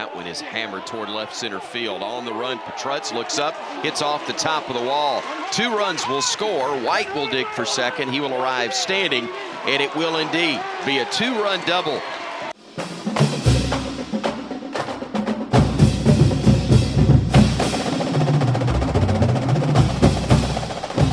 that one is hammered toward left center field. On the run, Petrutz looks up, hits off the top of the wall. 2 runs will score. White will dig for second. He will arrive standing, and it will indeed be a 2-run double.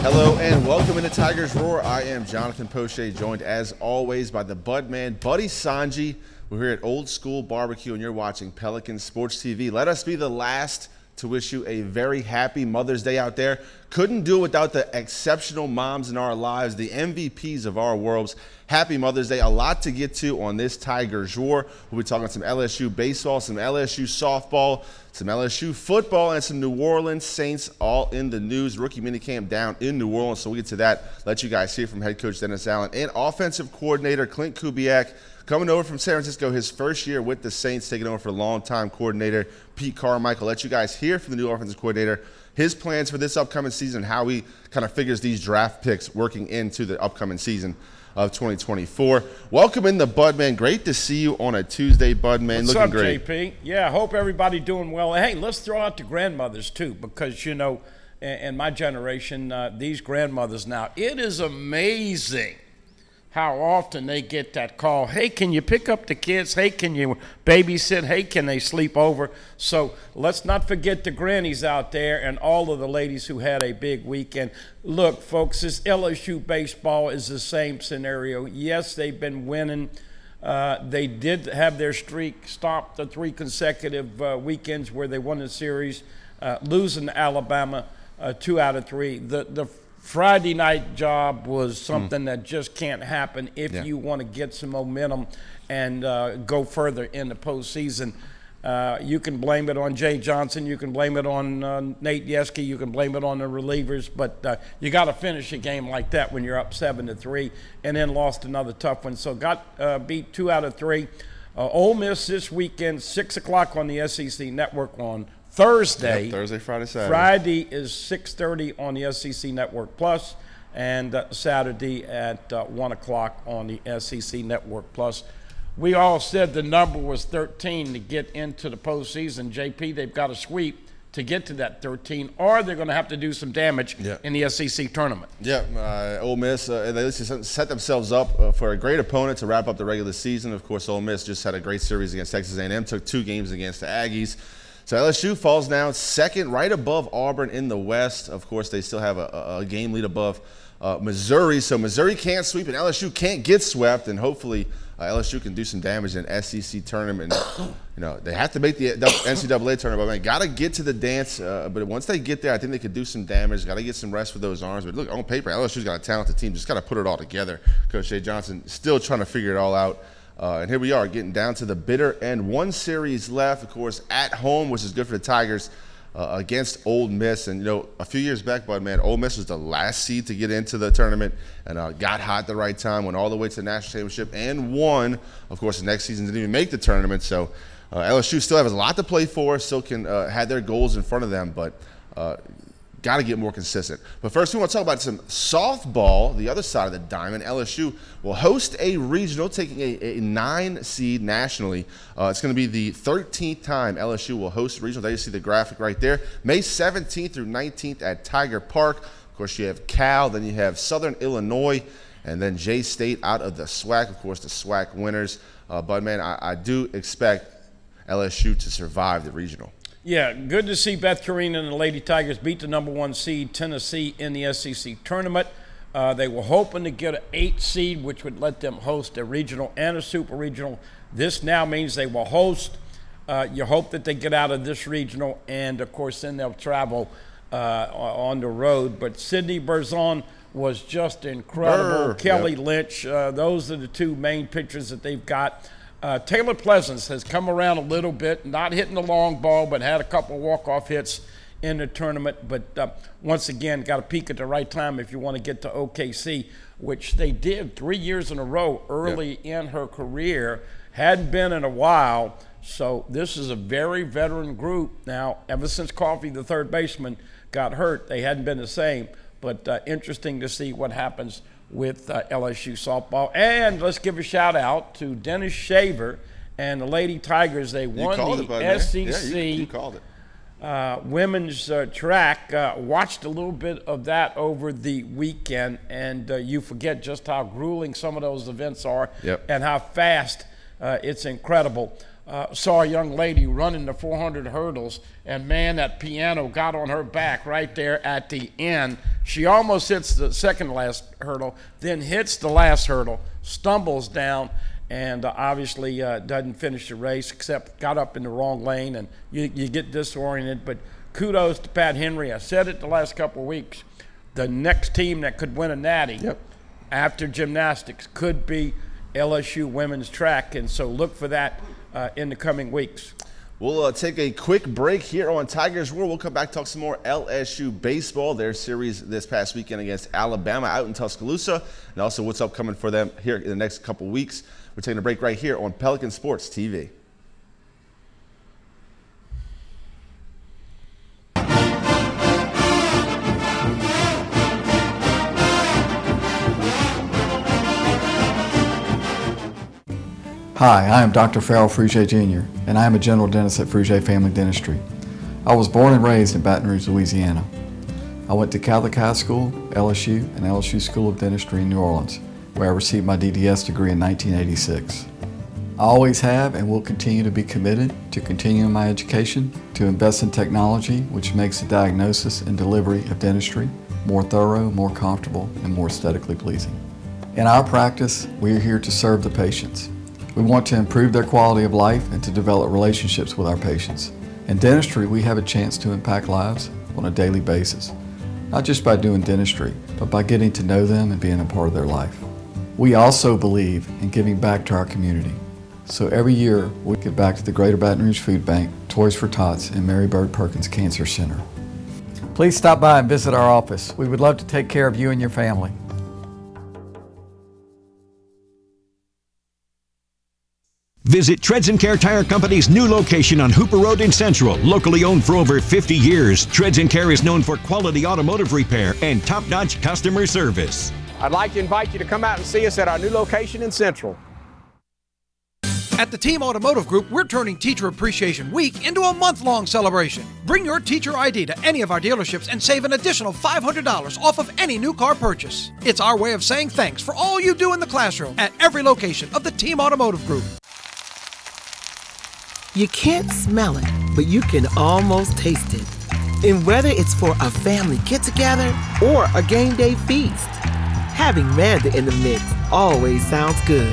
Hello and welcome into Tigers Roar. I am Jonathan Poche, joined as always by the Budman, Buddy Songy. We're here at Old School Barbecue and you're watching Pelican Sports TV. Let us be the last to wish you a very happy Mother's Day out there. Couldn't do it without the exceptional moms in our lives, the MVPs of our worlds. Happy Mother's Day. A lot to get to on this Tigers Roar. We'll be talking some LSU baseball, some LSU softball, some LSU football, and some New Orleans Saints all in the news. Rookie minicamp down in New Orleans, so we'll get to that. Let you guys hear from head coach Dennis Allen and offensive coordinator Clint Kubiak coming over from San Francisco, his first year with the Saints, taking over for longtime coordinator Pete Carmichael. Let you guys hear from the new offensive coordinator, his plans for this upcoming season, how he kind of figures these draft picks working into the upcoming season of 2024. Welcome in the Budman. Great to see you on a Tuesday, Budman. What's looking up, great. JP? Yeah, I hope everybody doing well. Hey, let's throw out the grandmothers too, because you know, in my generation, these grandmothers now, it is amazing how often they get that call. Hey, can you pick up the kids? Hey, can you babysit? Hey, can they sleep over? So let's not forget the grannies out there and all of the ladies who had a big weekend. Look, folks, this LSU baseball is the same scenario. Yes, they've been winning. They did have their streak stopped, the 3 consecutive weekends where they won the series, losing to Alabama 2 out of 3. The Friday night job was something that just can't happen if you want to get some momentum and go further in the postseason. You can blame it on Jay Johnson. You can blame it on Nate Yeske. You can blame it on the relievers. But you got to finish a game like that when you're up 7-3 and then lost another tough one. So got beat 2 out of 3. Ole Miss this weekend, 6 o'clock on the SEC Network on Thursday. Yep, Thursday, Friday, Saturday. Friday is 6:30 on the SEC Network Plus, and Saturday at 1 o'clock on the SEC Network Plus. We all said the number was 13 to get into the postseason. JP, they've got to sweep to get to that 13, or they're going to have to do some damage in the SEC tournament. Yeah, Ole Miss, they set themselves up for a great opponent to wrap up the regular season. Of course, Ole Miss just had a great series against Texas A&M, took 2 games against the Aggies. So LSU falls down second, right above Auburn in the West. Of course, they still have a game lead above Missouri. So Missouri can't sweep and LSU can't get swept. And hopefully LSU can do some damage in the SEC tournament. You know, they have to make the NCAA tournament. But got to get to the dance. But once they get there, I think they could do some damage. Got to get some rest for those arms. But look, on paper, LSU's got a talented team. Just got to put it all together. Coach Jay Johnson still trying to figure it all out. And here we are getting down to the bitter end. 1 series left, of course, at home, which is good for the Tigers against Ole Miss. And, you know, a few years back, Bud, man, Ole Miss was the last seed to get into the tournament and got hot at the right time, went all the way to the national championship and won. Of course, the next season didn't even make the tournament. So LSU still has a lot to play for, still can have their goals in front of them, but got to get more consistent. But first, we want to talk about some softball, the other side of the diamond. LSU will host a regional, taking a 9 seed nationally. It's going to be the 13th time LSU will host a regional. There you see the graphic right there. May 17th through 19th at Tiger Park. Of course, you have Cal, then you have Southern Illinois, and then J-State out of the SWAC. Of course, the SWAC winners. But, man, I do expect LSU to survive the regional. Yeah, good to see Beth Carina and the Lady Tigers beat the #1 seed Tennessee in the SEC tournament. They were hoping to get an 8 seed, which would let them host a regional and a super regional. This now means they will host. You hope that they get out of this regional, and, of course, then they'll travel on the road. But Sydney Berzon was just incredible. Kelly Lynch, those are the 2 main pitchers that they've got. Taylor Pleasance has come around a little bit, not hitting the long ball, but had a couple walk-off hits in the tournament. But once again, got to peak at the right time if you want to get to OKC, which they did 3 years in a row early in her career. Hadn't been in a while. So this is a very veteran group. Now, ever since Coffey, the third baseman, got hurt, they hadn't been the same. But interesting to see what happens with LSU softball. And let's give a shout out to Dennis Shaver and the Lady Tigers, they won the SEC. You called it. Women's track. Watched a little bit of that over the weekend, and you forget just how grueling some of those events are. Yep. And how fast. It's incredible. Saw a young lady running the 400 hurdles, and man, that piano got on her back right there at the end. She almost hits the second last hurdle, then hits the last hurdle, stumbles down, and obviously doesn't finish the race, except got up in the wrong lane, and you get disoriented. But kudos to Pat Henry. I said it the last couple of weeks. The next team that could win a natty after gymnastics could be LSU women's track, and so look for that in the coming weeks. We'll take a quick break here on Tigers Roar. We'll come back, talk some more LSU baseball, their series this past weekend against Alabama out in Tuscaloosa, and also what's upcoming for them here in the next couple weeks. We're taking a break right here on Pelican Sports TV. Hi, I am Dr. Farrell Rouge Jr., and I am a general dentist at Rouge Family Dentistry. I was born and raised in Baton Rouge, Louisiana. I went to Catholic High School, LSU, and LSU School of Dentistry in New Orleans, where I received my DDS degree in 1986. I always have and will continue to be committed to continuing my education, to invest in technology which makes the diagnosis and delivery of dentistry more thorough, more comfortable, and more aesthetically pleasing. In our practice, we are here to serve the patients. We want to improve their quality of life and to develop relationships with our patients. In dentistry, we have a chance to impact lives on a daily basis, not just by doing dentistry, but by getting to know them and being a part of their life. We also believe in giving back to our community. So every year, we give back to the Greater Baton Rouge Food Bank, Toys for Tots, and Mary Bird Perkins Cancer Center. Please stop by and visit our office. We would love to take care of you and your family. Visit Treads & Care Tire Company's new location on Hooper Road in Central. Locally owned for over 50 years, Treads & Care is known for quality automotive repair and top-notch customer service. I'd like to invite you to come out and see us at our new location in Central. At the Team Automotive Group, we're turning Teacher Appreciation Week into a month-long celebration. Bring your teacher ID to any of our dealerships and save an additional $500 off of any new car purchase. It's our way of saying thanks for all you do in the classroom at every location of the Team Automotive Group. You can't smell it, but you can almost taste it. And whether it's for a family get-together or a game day feast, having Manda in the mix always sounds good.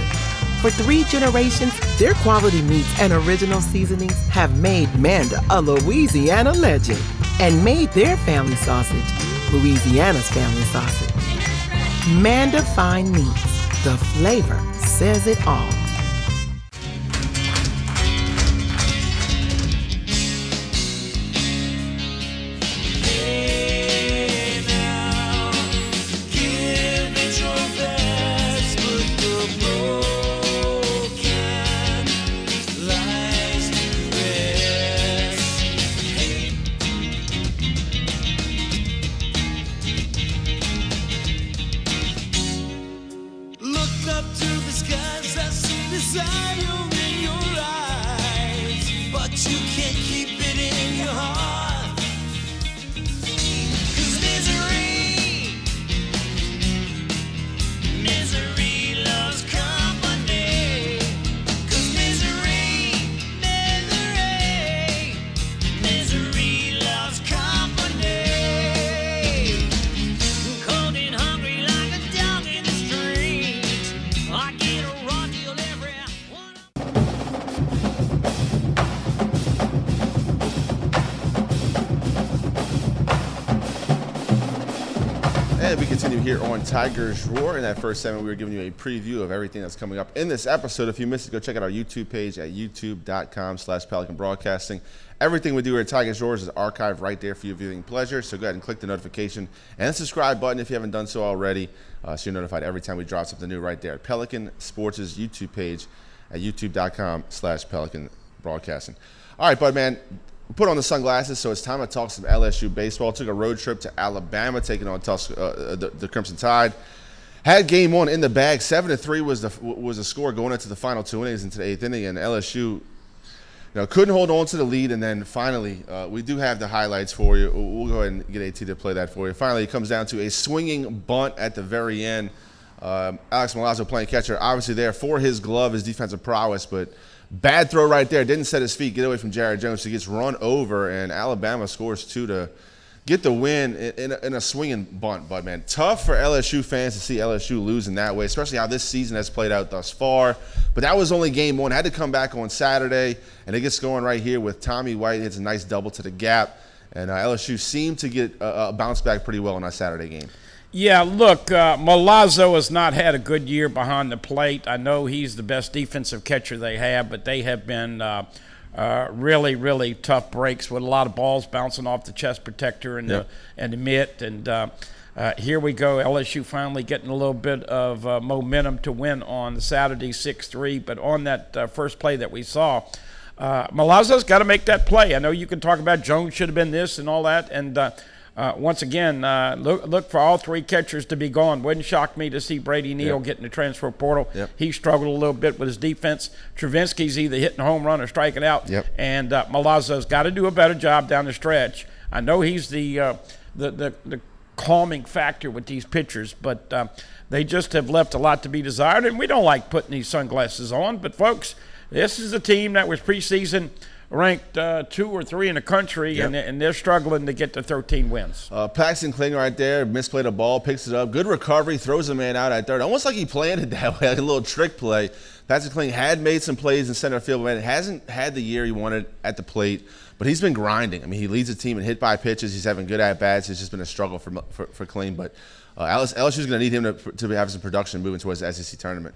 For 3 generations, their quality meats and original seasonings have made Manda a Louisiana legend and made their family sausage Louisiana's family sausage. Manda Fine Meats, the flavor says it all. And we continue here on Tigers Roar. In that first segment, we were giving you a preview of everything that's coming up in this episode. If you missed it, go check out our YouTube page at youtube.com/Pelican Broadcasting. Everything we do here at Tigers Roar is archived right there for your viewing pleasure. So go ahead and click the notification and the subscribe button if you haven't done so already, so you're notified every time we drop something new right there at Pelican Sports' YouTube page at youtube.com/Pelican Broadcasting. All right, bud, man. Put on the sunglasses, so it's time to talk some LSU baseball. Took a road trip to Alabama, taking on the Crimson Tide. had game one in the bag. 7-3 was the score going into the final 2 innings into the 8th inning, and LSU couldn't hold on to the lead. And then finally, we do have the highlights for you. We'll go ahead and get AT to play that for you. Finally, it comes down to a swinging bunt at the very end. Alex Milazzo playing catcher, obviously there for his glove, his defensive prowess, but bad throw right there. Didn't set his feet, get away from Jared Jones. He gets run over, and Alabama scores 2 to get the win in a swinging bunt. But, man, tough for LSU fans to see LSU lose in that way, especially how this season has played out thus far. But that was only game one. Had to come back on Saturday, and it gets going right here with Tommy White. Hits a nice double to the gap, and LSU seemed to get a bounce back pretty well in that Saturday game. Yeah, look, Milazzo has not had a good year behind the plate. I know he's the best defensive catcher they have, but they have been really, really tough breaks with a lot of balls bouncing off the chest protector and the mitt. And here we go, LSU finally getting a little bit of momentum to win on Saturday 6-3. But on that first play that we saw, Milazzo's got to make that play. I know you can talk about Jones should have been this and all that, and once again, look for all 3 catchers to be gone. Wouldn't shock me to see Brady Neal get in the transfer portal. He struggled a little bit with his defense. Travinsky's either hitting a home run or striking out. And Milazzo's got to do a better job down the stretch. I know he's the calming factor with these pitchers, but they just have left a lot to be desired, and we don't like putting these sunglasses on. But, folks, this is a team that was preseason ranked 2 or 3 in the country, and they're struggling to get to 13 wins. Paxton Kling right there, misplayed a ball, picks it up. Good recovery, throws a man out at third. Almost like he planned it that way, like a little trick play. Paxton Kling had made some plays in center field, but hasn't had the year he wanted at the plate. But he's been grinding. I mean, he leads the team in hit by pitches. He's having good at-bats. It's just been a struggle for Kling. But LSU's going to need him to have some production moving towards the SEC tournament.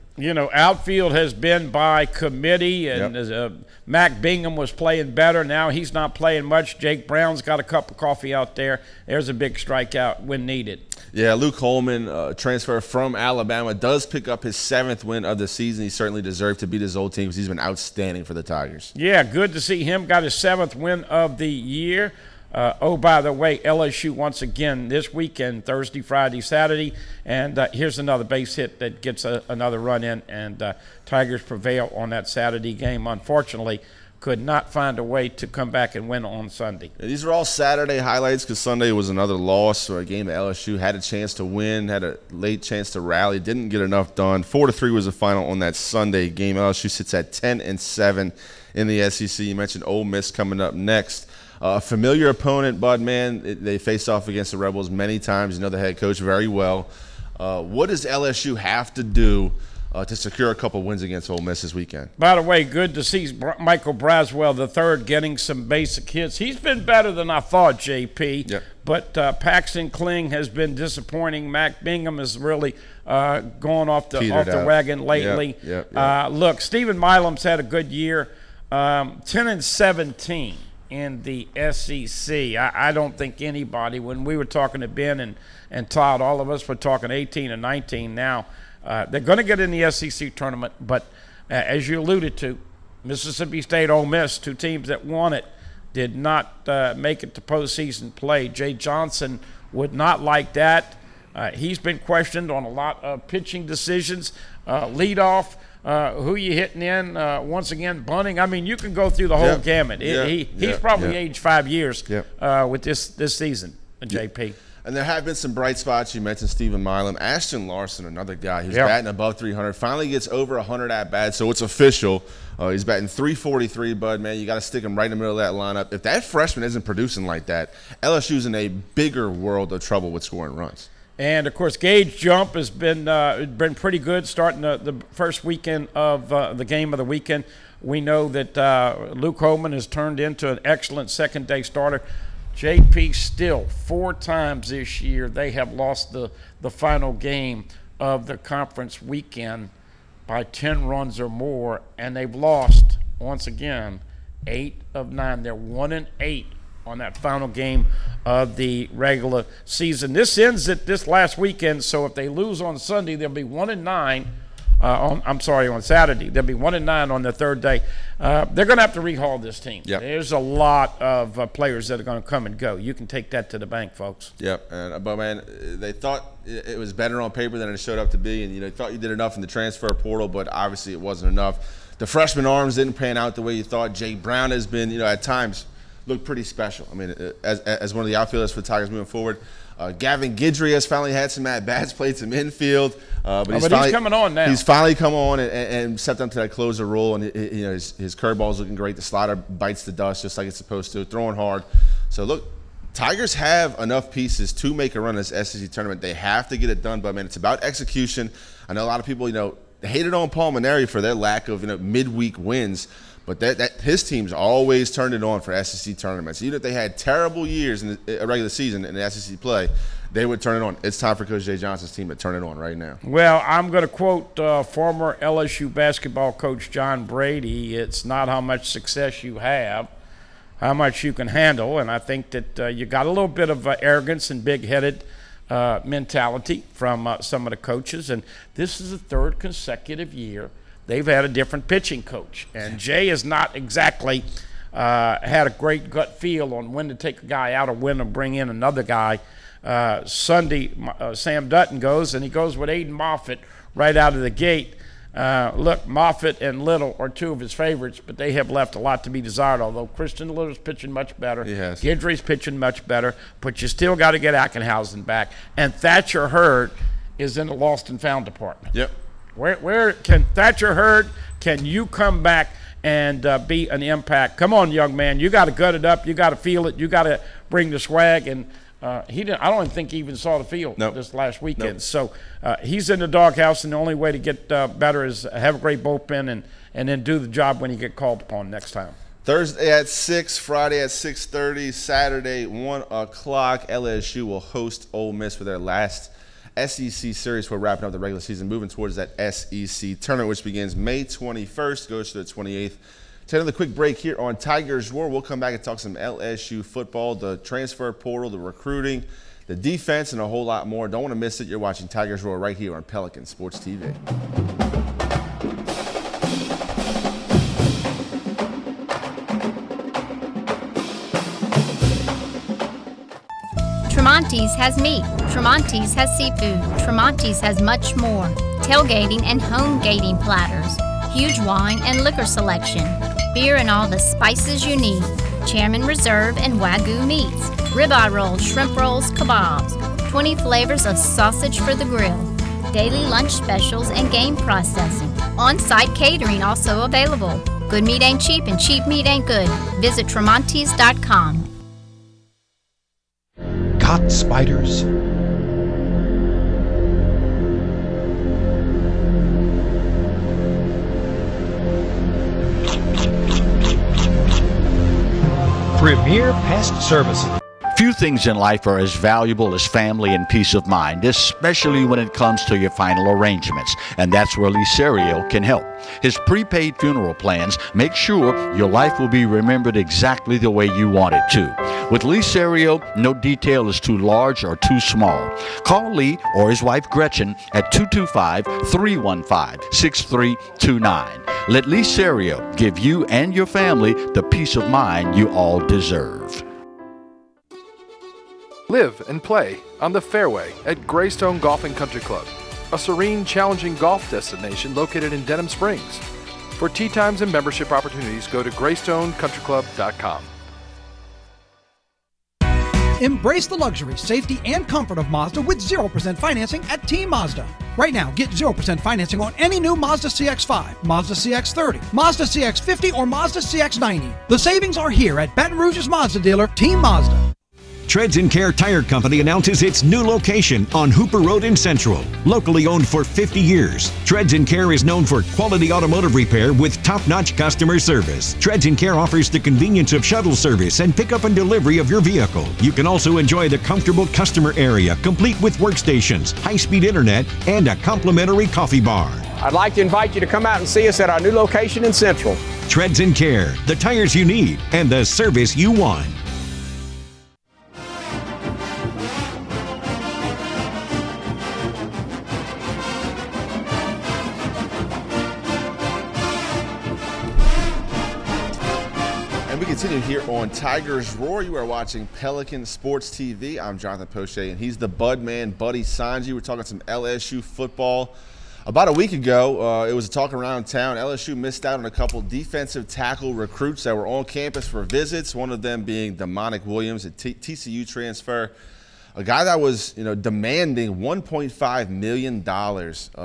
Outfield has been by committee, and Mac Bingham was playing better. Now he's not playing much. Jake Brown's got a cup of coffee out there. There's a big strikeout when needed. Yeah, Luke Holman, transfer from Alabama, does pick up his 7th win of the season. He certainly deserved to beat his old team because he's been outstanding for the Tigers. Yeah, good to see him. Got his 7th win of the year. By the way, LSU once again this weekend, Thursday, Friday, Saturday, and here's another base hit that gets another run in, and Tigers prevail on that Saturday game. Unfortunately, could not find a way to come back and win on Sunday. These are all Saturday highlights because Sunday was another loss, or a game that LSU had a chance to win, had a late chance to rally, didn't get enough done. 4-3 was the final on that Sunday game. LSU sits at 10-7 in the SEC. You mentioned Ole Miss coming up next. A familiar opponent, Bud, man. They faced off against the Rebels many times. You know the head coach very well. What does LSU have to do to secure a couple wins against Ole Miss this weekend? By the way, good to see Michael Braswell III getting some basic hits. He's been better than I thought, JP. But Paxton Kling has been disappointing. Mac Bingham has really gone off the wagon lately. Look, Stephen Milam's had a good year, 10-17. In the SEC. I don't think anybody, when we were talking to Ben and Todd, all of us were talking 18 and 19 now. They're going to get in the SEC tournament, but as you alluded to, Mississippi State, Ole Miss, 2 teams that won it, did not make it to postseason play. Jay Johnson would not like that. He's been questioned on a lot of pitching decisions, leadoff, who you hitting in, once again, bunting. I mean, you can go through the whole gamut. He's probably aged 5 years with this season, JP. And there have been some bright spots. You mentioned Stephen Milam. Ashton Larson, another guy who's batting above 300, finally gets over 100 at-bats, so it's official. He's batting 343, Bud, man. You got to stick him right in the middle of that lineup. If that freshman isn't producing like that, LSU's in a bigger world of trouble with scoring runs. And, of course, Gage Jump has been pretty good starting the first weekend of the game of the weekend. We know that Luke Holman has turned into an excellent second-day starter. JP still 4 times this year they have lost the final game of the conference weekend by 10 runs or more, and they've lost, once again, 8 of 9. They're 1-8 on that final game of the regular season. This ends at this last weekend, so if they lose on Sunday, they'll be 1-9 on Saturday. They'll be 1-9 on the third day. They're going to have to rehaul this team. Yep. There's a lot of players that are going to come and go. You can take that to the bank, folks. Yep. But man, they thought it was better on paper than it showed up to be, and they thought you did enough in the transfer portal, but obviously it wasn't enough. The freshman arms didn't pan out the way you thought. Jay Brown has been, at times, looked pretty special. I mean, as one of the outfielders for the Tigers moving forward. Gavin Guidry has finally had some at-bats, played some infield. But he's coming on now. He's finally come on and stepped into that closer role. And his curveball's looking great. The slider bites the dust just like it's supposed to, throwing hard. So, look, Tigers have enough pieces to make a run in this SEC tournament. They have to get it done, but, man, it's about execution. I know a lot of people, hated on Paul Maneri for their lack of, midweek wins. But that his team's always turned it on for SEC tournaments. Even if they had terrible years in a regular season in the SEC play, they would turn it on. It's time for Coach Jay Johnson's team to turn it on right now. Well, I'm going to quote former LSU basketball coach John Brady. It's not how much success you have, how much you can handle. And I think that you got a little bit of arrogance and big-headed mentality from some of the coaches. And this is the third consecutive year they've had a different pitching coach. And Jay has not exactly had a great gut feel on when to take a guy out or when to bring in another guy. Sunday, Sam Dutton goes, and he goes with Aiden Moffitt right out of the gate. Look, Moffitt and Little are two of his favorites, but they have left a lot to be desired, although Christian Little's pitching much better. Yes. Guidry's pitching much better, but you still got to get Ackenhausen back. And Thatcher Hurd is in the lost and found department. Yep. Where can Thatcher Hurd, can you come back and be an impact? Come on, young man. You got to gut it up. You got to feel it. You got to bring the swag. And he didn't. I don't think he even saw the field this last weekend. Nope. So he's in the doghouse, and the only way to get better is have a great bullpen and then do the job when you get called upon next time. Thursday at 6, Friday at 6:30, Saturday 1 o'clock. LSU will host Ole Miss for their last SEC series for wrapping up the regular season, moving towards that SEC tournament, which begins May 21st, goes to the 28th. Take another quick break here on Tigers Roar. We'll come back and talk some LSU football, the transfer portal, the recruiting, the defense, and a whole lot more. Don't want to miss it. You're watching Tigers Roar right here on Pelican Sports TV. Tremonti's has meat, Tremonti's has seafood, Tremonti's has much more. Tailgating and home gating platters, huge wine and liquor selection, beer and all the spices you need, Chairman Reserve and Wagyu meats, ribeye rolls, shrimp rolls, kebabs, 20 flavors of sausage for the grill, daily lunch specials and game processing. On-site catering also available. Good meat ain't cheap and cheap meat ain't good. Visit Tremonti's.com. Caught spiders? Premier Pest Services. Few things in life are as valuable as family and peace of mind, especially when it comes to your final arrangements, and that's where Lee Serio can help. His prepaid funeral plans make sure your life will be remembered exactly the way you want it to. With Lee Serio, no detail is too large or too small. Call Lee or his wife Gretchen at 225-315-6329. Let Lee Serio give you and your family the peace of mind you all deserve. Live and play on the fairway at Greystone Golf and Country Club, a serene, challenging golf destination located in Denham Springs. For tee times and membership opportunities, go to GreystonecountryClub.com. Embrace the luxury, safety, and comfort of Mazda with 0% financing at Team Mazda. Right now, get 0% financing on any new Mazda CX-5, Mazda CX-30, Mazda CX-50, or Mazda CX-90. The savings are here at Baton Rouge's Mazda dealer, Team Mazda. Treads and Care Tire Company announces its new location on Hooper Road in Central. Locally owned for 50 years, Treads and Care is known for quality automotive repair with top-notch customer service. Treads and Care offers the convenience of shuttle service and pickup and delivery of your vehicle. You can also enjoy the comfortable customer area, complete with workstations, high-speed internet, and a complimentary coffee bar. I'd like to invite you to come out and see us at our new location in Central. Treads and Care, the tires you need and the service you want. continue here on Tigers Roar. You are watching Pelican Sports TV. I'm Jonathan Poche, and he's the Bud man, Buddy Songy. We're talking some LSU football. About a week ago, it was a talk around town. LSU missed out on a couple defensive tackle recruits that were on campus for visits, one of them being Demonic Williams, a TCU transfer, a guy that was demanding $1.5 million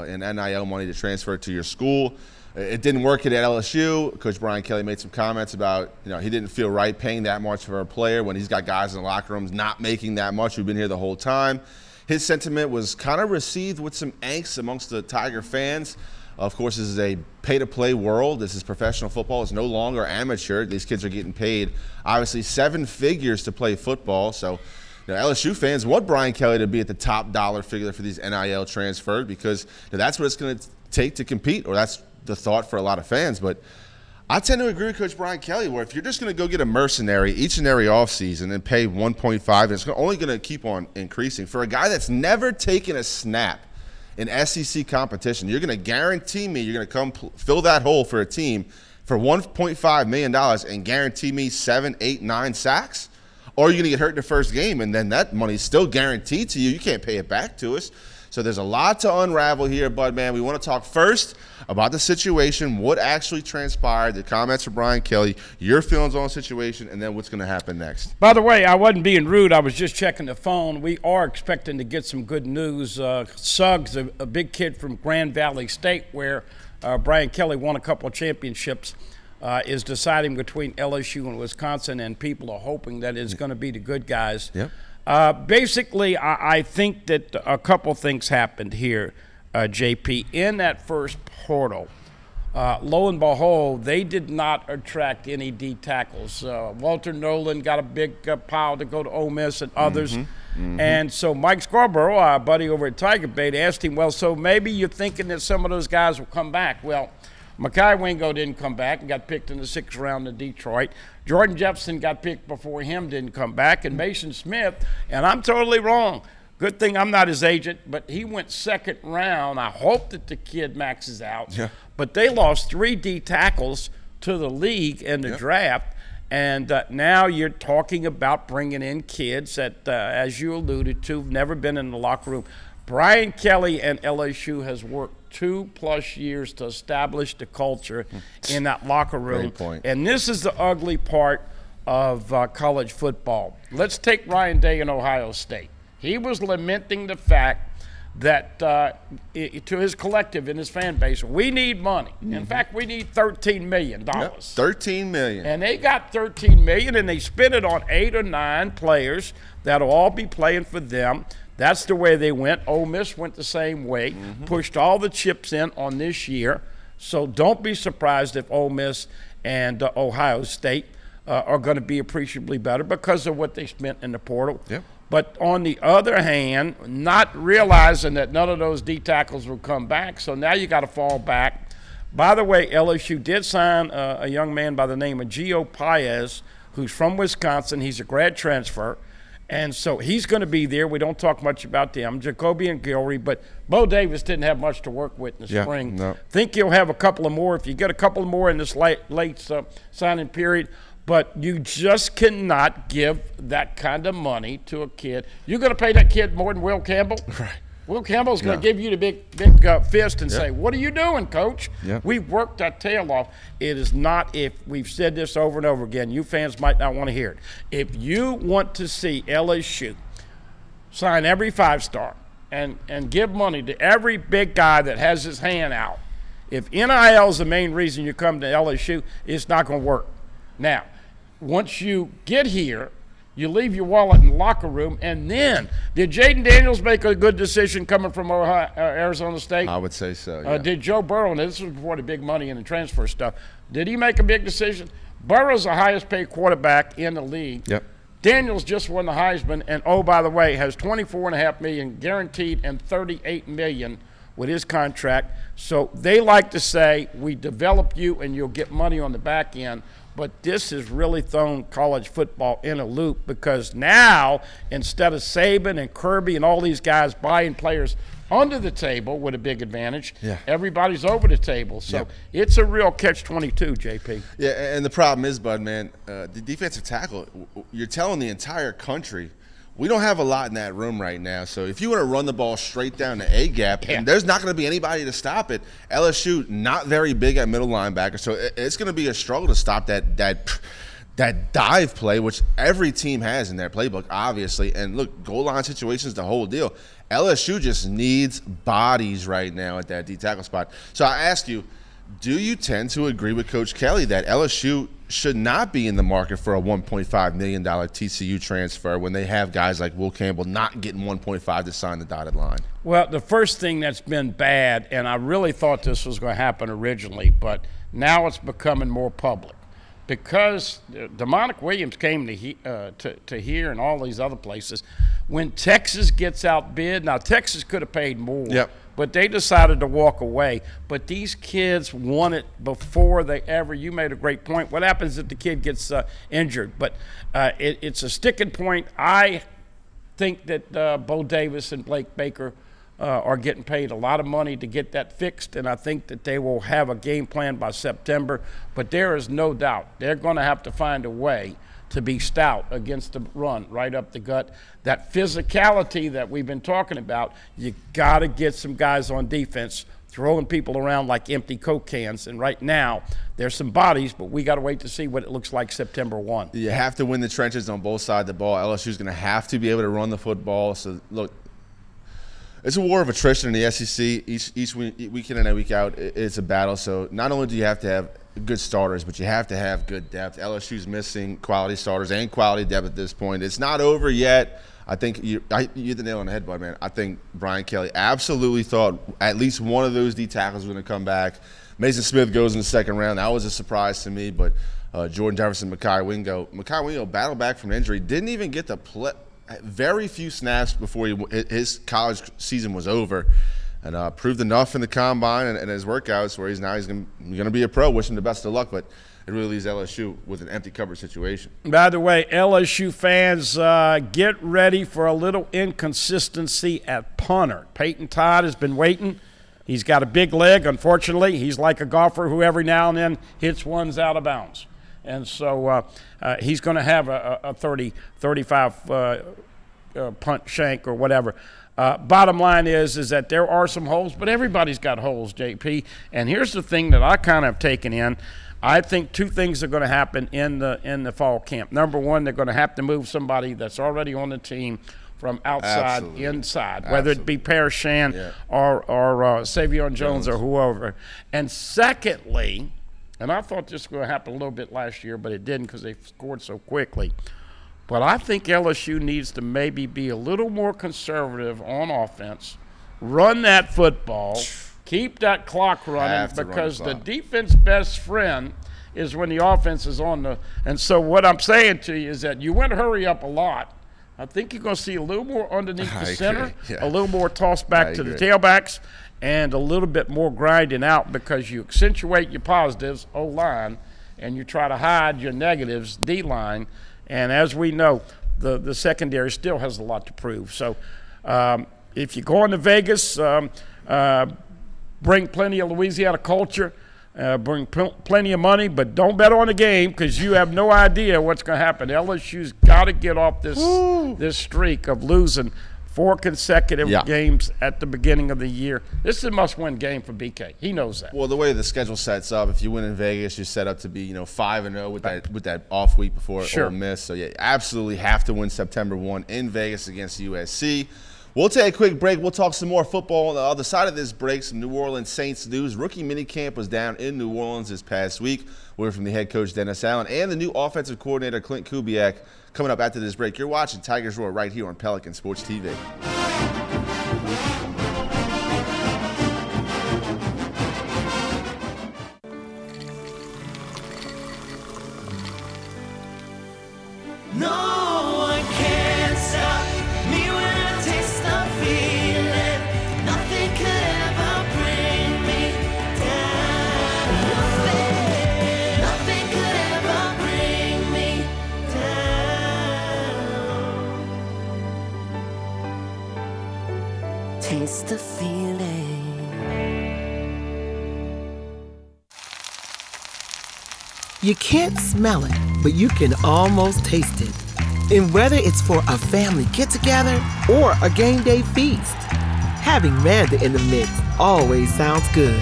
in NIL money to transfer to your school. It didn't work at LSU. Coach Brian Kelly made some comments about, he didn't feel right paying that much for a player when he's got guys in the locker rooms not making that much who've been here the whole time. His sentiment was kind of received with some angst amongst the Tiger fans. Of course, this is a pay-to-play world. This is professional football. It's no longer amateur. These kids are getting paid, obviously, 7 figures to play football. So LSU fans want Brian Kelly to be at the top dollar figure for these NIL transfers because that's what it's going to take to compete, or that's the thought for a lot of fans. But I tend to agree with Coach Brian Kelly, where if you're just going to go get a mercenary each and every offseason and pay 1.5, and it's only going to keep on increasing for a guy that's never taken a snap in SEC competition, you're going to guarantee me you're going to come fill that hole for a team for $1.5 million and guarantee me 7, 8, 9 sacks? Or you're going to get hurt in the first game, and then that money's still guaranteed to you. You can't pay it back to us. So there's a lot to unravel here, Bud man. We want to talk first about the situation, what actually transpired, the comments from Brian Kelly, your feelings on the situation, and then what's going to happen next. By the way, I wasn't being rude. I was just checking the phone. We are expecting to get some good news. Suggs, a big kid from Grand Valley State, where Brian Kelly won a couple of championships, is deciding between LSU and Wisconsin, and people are hoping that it's going to be the good guys. Yep. Basically, I think that a couple things happened here, JP. In that first portal, lo and behold, they did not attract any D tackles. Walter Nolan got a big pile to go to Ole Miss and others. And so Mike Scarborough, our buddy over at Tiger Bait, asked him, well, so maybe you're thinking that some of those guys will come back. Well, Mekhi Wingo didn't come back and got picked in the 6th round in Detroit. Jordan Jefferson got picked before him, didn't come back. And Mason Smith, and I'm totally wrong. Good thing I'm not his agent, but he went 2nd round. I hope that the kid maxes out. Yeah. But they lost 3 D tackles to the league in the draft. And now you're talking about bringing in kids that, as you alluded to, have never been in the locker room. Brian Kelly and LSU has worked 2+ years to establish the culture in that locker room. Great point. And this is the ugly part of college football. Let's take Ryan Day in Ohio State. He was lamenting the fact that to his collective and his fan base, we need money. In fact, we need $13 million. Yep, $13 million. And they got $13 million, and they spent it on 8 or 9 players that'll all be playing for them. That's the way they went. Ole Miss went the same way, pushed all the chips in on this year. So don't be surprised if Ole Miss and Ohio State are going to be appreciably better because of what they spent in the portal. Yep. But on the other hand, not realizing that none of those D tackles will come back, so now you got to fall back. By the way, LSU did sign a young man by the name of Gio Paez, who's from Wisconsin. He's a grad transfer. And so he's going to be there. We don't talk much about them. Jacoby and Gilry, but Bo Davis didn't have much to work with in the spring. No. Think you'll have a couple of more if you get a couple more in this late signing period. But you just cannot give that kind of money to a kid. You're going to pay that kid more than Will Campbell? Right. Will Campbell's going to give you the big fist and say, what are you doing, coach? We've worked that tail off. It is not, if we've said this over and over again, you fans might not want to hear it. If you want to see LSU sign every 5-star and give money to every big guy that has his hand out, if NIL is the main reason you come to LSU, it's not going to work. Now, once you get here, you leave your wallet in the locker room, and then did Jaden Daniels make a good decision coming from Arizona State? I would say so, yeah. Did Joe Burrow, and this was before the big money in the transfer stuff, did he make a big decision? Burrow's the highest paid quarterback in the league. Yep. Daniels just won the Heisman, and oh, by the way, has $24.5 million guaranteed and $38 million with his contract. So they like to say, we develop you and you'll get money on the back end. But this has really thrown college football in a loop, because now instead of Saban and Kirby and all these guys buying players under the table with a big advantage. Yeah. Everybody's over the table. So it's a real catch-22, JP. Yeah, and the problem is, Bud, man, the defensive tackle, you're telling the entire country, we don't have a lot in that room right now. So if you want to run the ball straight down the A-gap, and there's not going to be anybody to stop it. LSU, not very big at middle linebacker, so it's going to be a struggle to stop that dive play, which every team has in their playbook, obviously. And look, goal line situations, the whole deal. LSU just needs bodies right now at that D tackle spot. So I ask you, do you tend to agree with Coach Kelly that LSU should not be in the market for a $1.5 million TCU transfer when they have guys like Will Campbell not getting $1.5 to sign the dotted line? Well, the first thing that's been bad, and I really thought this was going to happen originally, but now it's becoming more public. Because DeMonic Williams came to here and all these other places, when Texas gets outbid, now Texas could have paid more, but they decided to walk away. But these kids want it before they ever. You made a great point. What happens if the kid gets injured? But it's a sticking point. I think that Bo Davis and Blake Baker are getting paid a lot of money to get that fixed, and I think that they will have a game plan by September. But there is no doubt they're going to have to find a way to be stout against the run right up the gut. That physicality that we've been talking about, you got to get some guys on defense throwing people around like empty Coke cans. And right now, there's some bodies, but we got to wait to see what it looks like September 1. You have to win the trenches on both sides of the ball. LSU's going to have to be able to run the football. So, look, it's a war of attrition in the SEC. Each week in and week out, it's a battle. So not only do you have to have good starters, but you have to have good depth. LSU's missing quality starters and quality depth at this point. It's not over yet. I think you hit the nail on the head, bud, man. I think Brian Kelly absolutely thought at least one of those D tackles was going to come back. Mason Smith goes in the second round. That was a surprise to me, but Jordan Jefferson, Mekhi Wingo battled back from injury. Didn't even get to play. Very few snaps before his college season was over, and proved enough in the combine and his workouts where he's going to be a pro. Wish him the best of luck, but it really leaves LSU with an empty cover situation. By the way, LSU fans, get ready for a little inconsistency at punter. Peyton Todd has been waiting. He's got a big leg. Unfortunately, he's like a golfer who every now and then hits ones out of bounds. And so he's going to have a 30, 35 punt shank or whatever. Bottom line is that there are some holes, but everybody's got holes, JP. And here's the thing that I kind of have taken in. I think two things are going to happen in the fall camp. Number one, they're going to have to move somebody that's already on the team from outside inside, whether it be Parashan or Savion Jones or whoever. And secondly, and I thought this was going to happen a little bit last year, but it didn't because they scored so quickly. But I think LSU needs to maybe be a little more conservative on offense, run that football, keep that clock running, because the defense best friend is when the offense is on the – and so what I'm saying to you is that you want to hurry up a lot. I think you're going to see a little more underneath the center, a little more toss back to the tailbacks, and a little bit more grinding out because you accentuate your positives, O-line, and you try to hide your negatives, D-line. And as we know, the secondary still has a lot to prove. So if you're going to Vegas, bring plenty of Louisiana culture, bring plenty of money, but don't bet on the game because you have no idea what's going to happen. LSU's got to get off this streak of losing 4 consecutive games at the beginning of the year. This is a must-win game for BK. He knows that. Well, the way the schedule sets up, if you win in Vegas, you're set up to be 5-0 with that off week before Ole Miss. So you absolutely have to win September 1 in Vegas against USC. We'll take a quick break. We'll talk some more football on the other side of this break. Some New Orleans Saints news. Rookie minicamp was down in New Orleans this past week. We're from the head coach, Dennis Allen, and the new offensive coordinator, Clint Kubiak, coming up after this break. You're watching Tigers Roar right here on Pelican Sports TV. miss the feeling. You can't smell it, but you can almost taste it. And whether it's for a family get-together or a game day feast, having Manda in the mix always sounds good.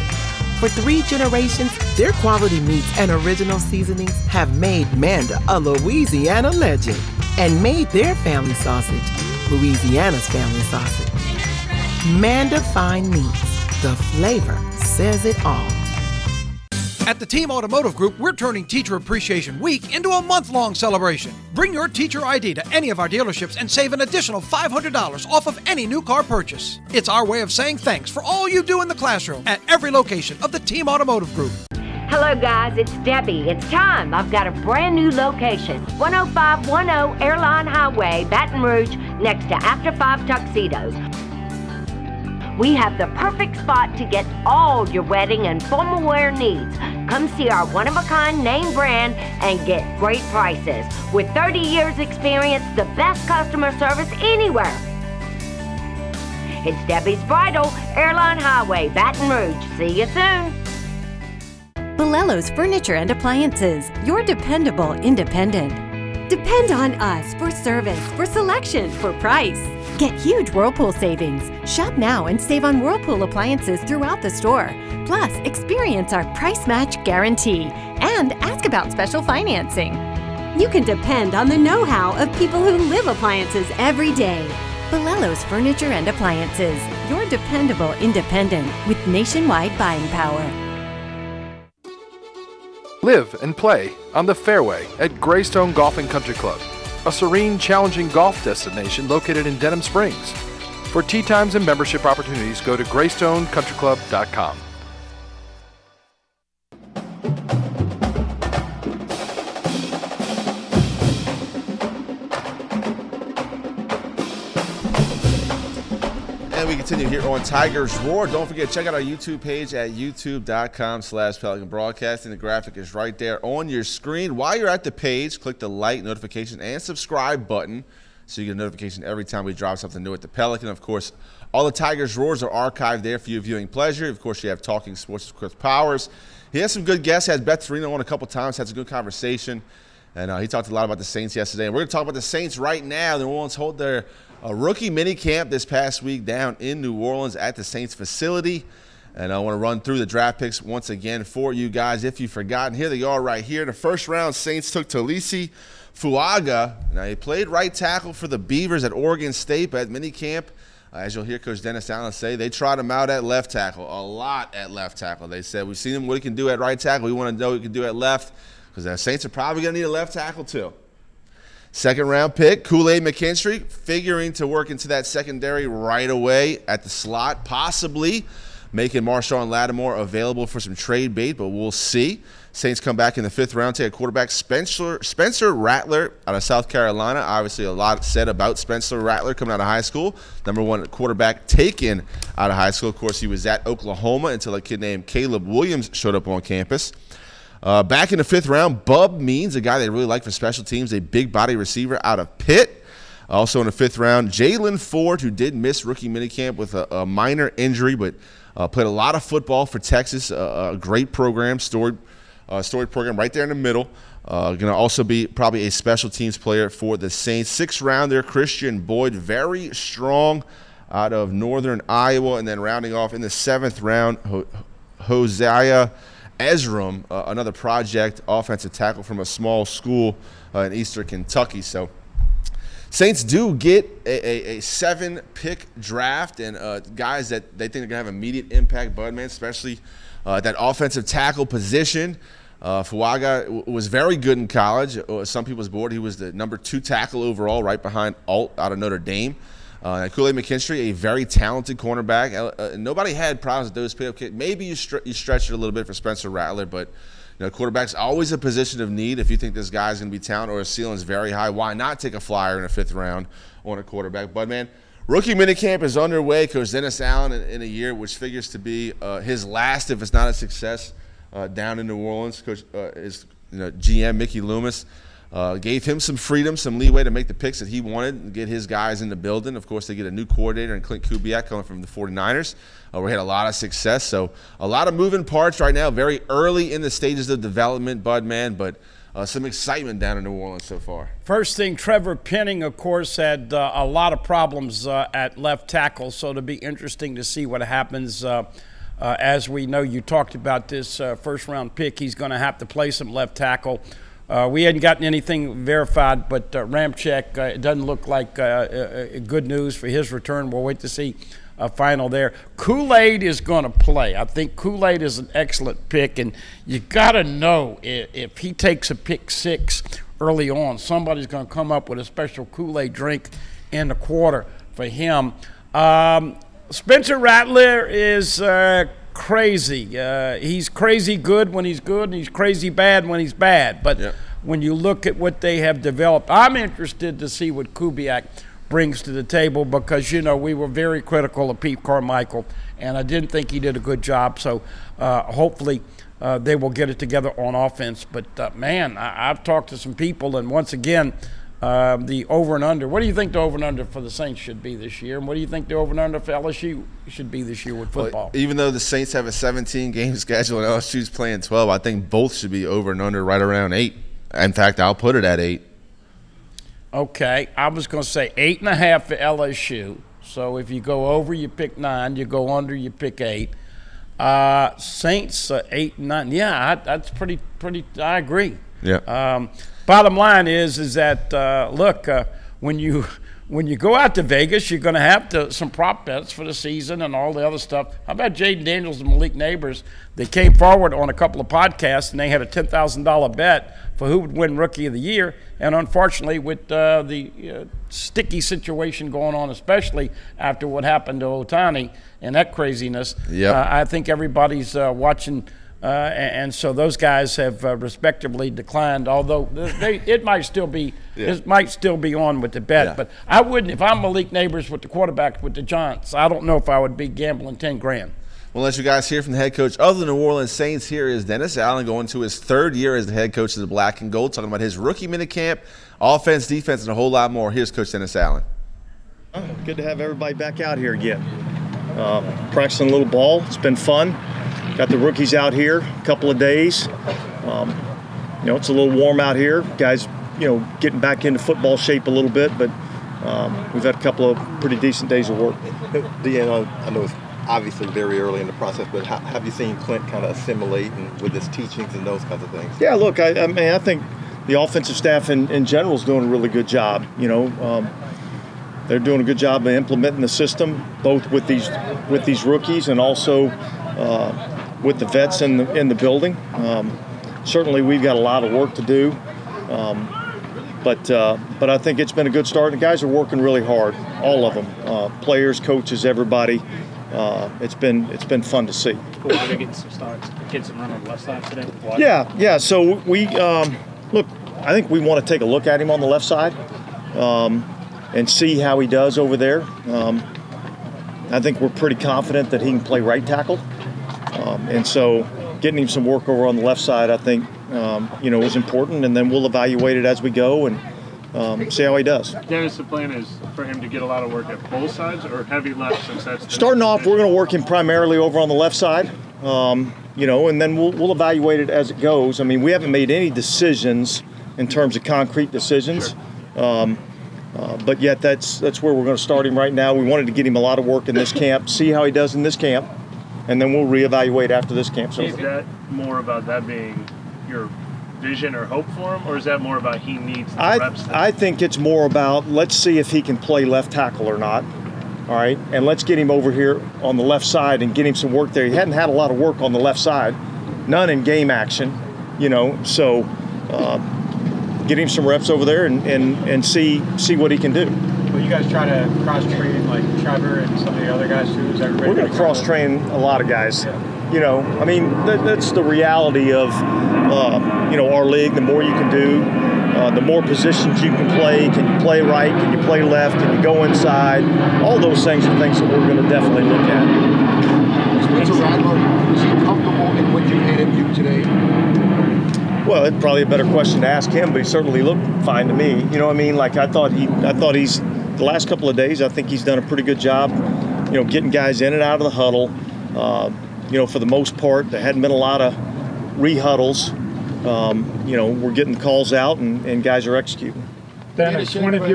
For 3 generations, their quality meats and original seasonings have made Manda a Louisiana legend and made their family sausage Louisiana's family sausage. Manda Fine Meats, the flavor says it all. At the Team Automotive Group, we're turning Teacher Appreciation Week into a month-long celebration. Bring your teacher ID to any of our dealerships and save an additional $500 off of any new car purchase. It's our way of saying thanks for all you do in the classroom at every location of the Team Automotive Group. Hello guys, it's Debbie. It's time. I've got a brand new location. 10510 Airline Highway, Baton Rouge, next to After 5 Tuxedos. We have the perfect spot to get all your wedding and formal wear needs. Come see our one-of-a-kind name brand and get great prices. With 30 years experience, the best customer service anywhere. It's Debbie's Bridal, Airline Highway, Baton Rouge. See you soon. Bolello's Furniture and Appliances, your dependable independent. Depend on us for service, for selection, for price. Get huge Whirlpool savings. Shop now and save on Whirlpool appliances throughout the store. Plus, experience our price match guarantee and ask about special financing. You can depend on the know-how of people who live appliances every day. Bolello's Furniture and Appliances, your dependable independent with nationwide buying power. Live and play on the fairway at Greystone Golf and Country Club, a serene, challenging golf destination located in Denham Springs. For tee times and membership opportunities, go to GreystonCountryClub.com. And we continue here on Tigers Roar. Don't forget, check out our YouTube page at youtube.com/Pelican Broadcasting. The graphic is right there on your screen. While you're at the page, click the like, notification, and subscribe button so you get a notification every time we drop something new at the Pelican. Of course, all the Tigers Roars are archived there for your viewing pleasure. Of course, you have Talking Sports with Chris Powers. He has some good guests. Had Beth Torino on a couple times, had some good conversation. And he talked a lot about the Saints yesterday. And we're going to talk about the Saints right now. The New Orleans hold their rookie mini camp this past week down in New Orleans at the Saints facility. And I want to run through the draft picks once again for you guys. If you've forgotten, here they are right here. In the first round, Saints took Talisi Fuaga. Now, he played right tackle for the Beavers at Oregon State at mini camp. As you'll hear Coach Dennis Allen say, they tried him out at left tackle, a lot at left tackle. They said, we've seen him what he can do at right tackle. We want to know what he can do at left, because the Saints are probably going to need a left tackle too. Second round pick, Kool-Aid McKinstry, figuring to work into that secondary right away at the slot, possibly making Marshawn Lattimore available for some trade bait, but we'll see. Saints come back in the fifth round, take a quarterback, Spencer Rattler out of South Carolina. Obviously, a lot said about Spencer Rattler coming out of high school. #1 quarterback taken out of high school. Of course, he was at Oklahoma until a kid named Caleb Williams showed up on campus. Back in the fifth round, Bub Means, a guy they really like for special teams, a big body receiver out of Pitt. Also in the fifth round, Jalen Ford, who did miss rookie minicamp with a minor injury, but played a lot of football for Texas. A great program, storied program right there in the middle. Going to also be probably a special teams player for the Saints. Sixth round there, Christian Boyd, very strong out of Northern Iowa. And then rounding off in the seventh round, Hosea Ezram, another project offensive tackle from a small school in eastern Kentucky. So Saints do get a 7-pick draft and guys that they think are going to have immediate impact, Budman, especially that offensive tackle position. Fuaga was very good in college. Some people's board, he was the #2 tackle overall, right behind Alt out of Notre Dame. Kool-Aid McKinstry, a very talented cornerback. Nobody had problems with those pickup kicks. Maybe you stretch it a little bit for Spencer Rattler, but quarterback's always a position of need. If you think this guy's going to be talented or his ceiling is very high, why not take a flyer in the fifth round on a quarterback? But, man, rookie minicamp is underway. Coach Dennis Allen in a year which figures to be his last, if it's not a success, down in New Orleans. Coach GM Mickey Loomis Gave him some freedom, some leeway to make the picks that he wanted and get his guys in the building. Of course, they get a new coordinator in Clint Kubiak coming from the 49ers. We had a lot of success. So a lot of moving parts right now, very early in the stages of development, Bud, man, but some excitement down in New Orleans so far. First thing, Trevor Penning, of course, had a lot of problems at left tackle, so it'll be interesting to see what happens. As we know, you talked about this first-round pick. He's going to have to play some left tackle. We hadn't gotten anything verified, but Ramczyk, it doesn't look like good news for his return. We'll wait to see a final there. Kool-Aid is going to play. I think Kool-Aid is an excellent pick, and you got to know if he takes a pick 6 early on, somebody's going to come up with a special Kool-Aid drink in the quarter for him. Spencer Rattler is crazy. He's crazy good when he's good, and he's crazy bad when he's bad. But when you look at what they have developed, I'm interested to see what Kubiak brings to the table because, you know, we were very critical of Pete Carmichael, and I didn't think he did a good job. So hopefully they will get it together on offense. But, man, I've talked to some people, and once again, the over and under. What do you think the over and under for the Saints should be this year? And what do you think the over and under for LSU should be this year with football? Well, even though the Saints have a 17-game schedule and LSU's playing 12, I think both should be over and under right around 8. In fact, I'll put it at 8. Okay, I was going to say 8.5 for LSU. So if you go over, you pick 9. You go under, you pick 8. Saints 8 and 9. Yeah, that's pretty. I agree. Yeah. Bottom line is that look, when you go out to Vegas, you're going to have some prop bets for the season and all the other stuff. How about Jaden Daniels and Malik Neighbors? They came forward on a couple of podcasts and they had a $10,000 bet for who would win Rookie of the Year. And unfortunately, with the sticky situation going on, especially after what happened to Ohtani and that craziness, I think everybody's watching. And so those guys have respectively declined, although it might still be on with the bet. Yeah. But I wouldn't, if I'm Malik Neighbors with the quarterback with the Giants, I don't know if I would be gambling $10,000. Well, as you guys hear from the head coach of the New Orleans Saints, here is Dennis Allen going to his 3rd year as the head coach of the Black and Gold, talking about his rookie minicamp, offense, defense, and a whole lot more. Here's Coach Dennis Allen. Good to have everybody back out here again. Practicing a little ball. It's been fun. Got the rookies out here a couple of days. It's a little warm out here. Guys, getting back into football shape a little bit, but we've had a couple of pretty decent days of work. Deanna, I know it's obviously very early in the process, but have you seen Clint kind of assimilate with his teachings and those kinds of things? Yeah, look, I think the offensive staff in general is doing a really good job. They're doing a good job of implementing the system, both with these rookies and also with the vets in the building. Certainly, we've got a lot of work to do, but I think it's been a good start. The guys are working really hard, all of them, players, coaches, everybody. It's been fun to see. Cool. Are they getting some starts? The kids that run on the left side today? Yeah. So we look. I think we want to take a look at him on the left side and see how he does over there. I think we're pretty confident that he can play right tackle. And so getting him some work over on the left side, I think, is important. And then we'll evaluate it as we go and see how he does. Dennis, the plan is for him to get a lot of work at both sides or heavy left since that's... Starting off, we're going to work him primarily over on the left side, and then we'll evaluate it as it goes. I mean, we haven't made any decisions in terms of concrete decisions. Sure. But yet that's where we're going to start him right now. We wanted to get him a lot of work in this camp, see how he does in this camp, and then we'll reevaluate after this camp. So is that more about that being your vision or hope for him, or is that more about he needs the reps? I think it's more about let's see if he can play left tackle or not. All right, and let's get him over here on the left side and get him some work there. He hadn't had a lot of work on the left side, none in game action, so get him some reps over there and see what he can do. Will you guys try to cross-train like Trevor and some of the other guys too? We're going to cross-train a lot of guys. Yeah. That's the reality of, our league. The more you can do, the more positions you can play. Can you play right? Can you play left? Can you go inside? All those things are things that we're going to definitely look at. Spencer Rattler, is he comfortable in what you handed you today? Well, it's probably a better question to ask him, but he certainly looked fine to me. You know what I mean? Like I thought he's the last couple of days, I think he's done a pretty good job, getting guys in and out of the huddle. For the most part, there hadn't been a lot of re-huddles. We're getting calls out and guys are executing. Dennis, one of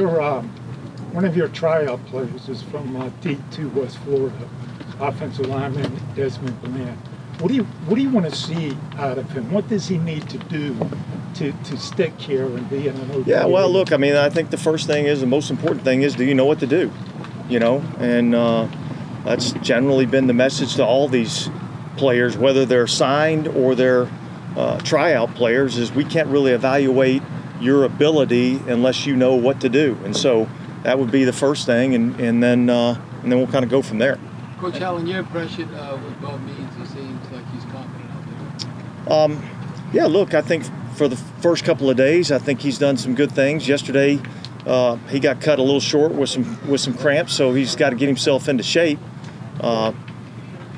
your tryout players is from D2 West Florida, offensive lineman Desmond Bland. What do you want to see out of him? What does he need to do to stick here and be in an OTA? Yeah, well, look, I mean, I think the first thing is, the most important thing is, do you know what to do? And that's generally been the message to all these players, whether they're signed or they're tryout players, is we can't really evaluate your ability unless you know what to do. And so that would be the first thing, and then we'll kind of go from there. Coach Allen, your impression with Bo Means, he seems like he's confident out there. Yeah, look, I think for the first couple of days, I think he's done some good things. Yesterday, he got cut a little short with some cramps, so he's got to get himself into shape. But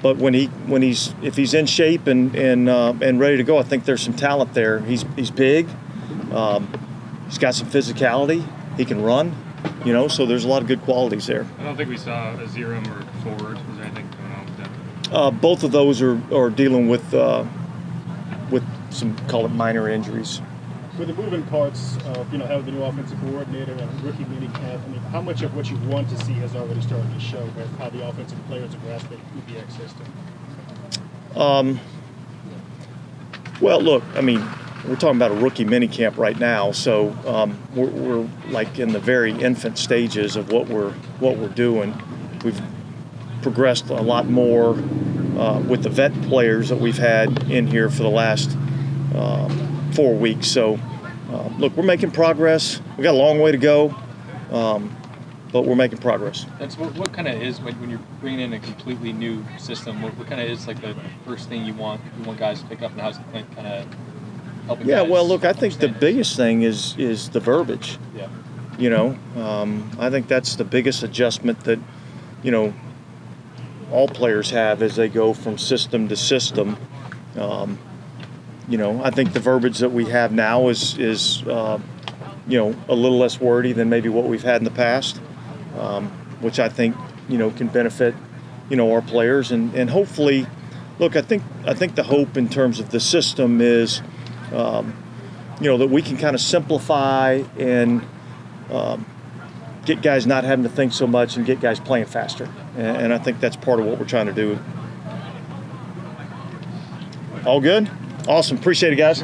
if he's in shape and ready to go, I think there's some talent there. He's big. He's got some physicality. He can run. So there's a lot of good qualities there. I don't think we saw a Zerum or Ford. Was there anything going on with that? Both of those are dealing with some, call it, minor injuries. With the moving parts of having the new offensive coordinator and rookie minicamp, how much of what you want to see has already started to show with how the offensive players are grasping the UBX system? Well, look, I mean, we're talking about a rookie minicamp right now, so we're like in the very infant stages of what we're doing. We've progressed a lot more with the vet players that we've had in here for the last 4 weeks. So, look, we're making progress. We got a long way to go, but we're making progress. That's what kind of is when you're bringing in a completely new system. What kind of is like the first thing you want guys to pick up, and how's Clint kind of helping? Yeah, guys well, look, I think the biggest thing is the verbiage. Yeah. I think that's the biggest adjustment that all players have as they go from system to system. I think the verbiage that we have now is a little less wordy than maybe what we've had in the past, which I think can benefit our players and hopefully, look, I think the hope in terms of the system is that we can kind of simplify and get guys not having to think so much and get guys playing faster, and I think that's part of what we're trying to do. All good? Awesome. Appreciate it, guys.